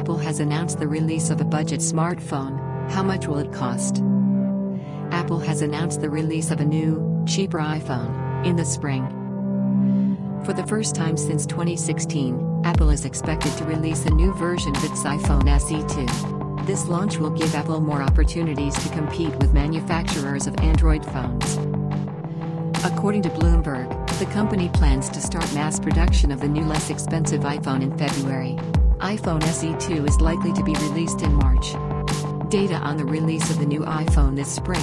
Apple has announced the release of a budget smartphone. How much will it cost? Apple has announced the release of a new, cheaper iPhone in the spring. For the first time since 2016, Apple is expected to release a new version of its iPhone SE2. This launch will give Apple more opportunities to compete with manufacturers of Android phones. According to Bloomberg, the company plans to start mass production of the new less expensive iPhone in February. iPhone SE2 is likely to be released in March. Data on the release of the new iPhone this spring,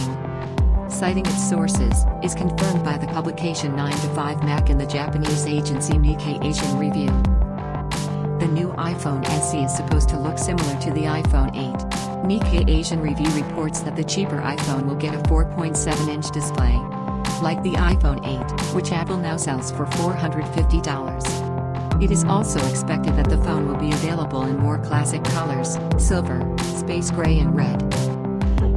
citing its sources, is confirmed by the publication 9 to 5 Mac and the Japanese agency Nikkei Asian Review. The new iPhone SE is supposed to look similar to the iPhone 8. Nikkei Asian Review reports that the cheaper iPhone will get a 4.7-inch display, like the iPhone 8, which Apple now sells for $450. It is also expected that the phone will be available in more classic colors: silver, space gray and red.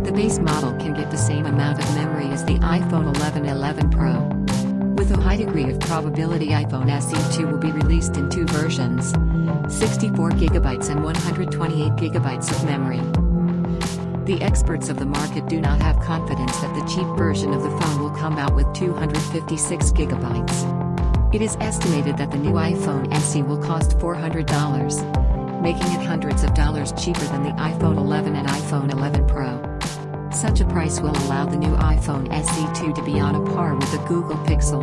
The base model can get the same amount of memory as the iPhone 11 Pro. With a high degree of probability, iPhone SE2 will be released in two versions: 64GB and 128GB of memory. The experts of the market do not have confidence that the cheap version of the phone will come out with 256GB. It is estimated that the new iPhone SE will cost $400, making it hundreds of dollars cheaper than the iPhone 11 and iPhone 11 Pro. Such a price will allow the new iPhone SE2 to be on a par with the Google Pixel,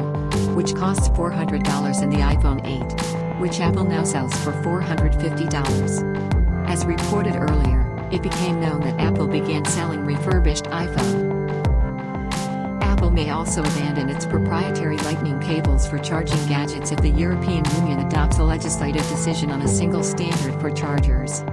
which costs $400, and the iPhone 8, which Apple now sells for $450. As reported earlier, it became known that Apple began selling refurbished iPhone. Apple may also abandon its proprietary Lightning cables for charging gadgets if the European Union adopts a legislative decision on a single standard for chargers.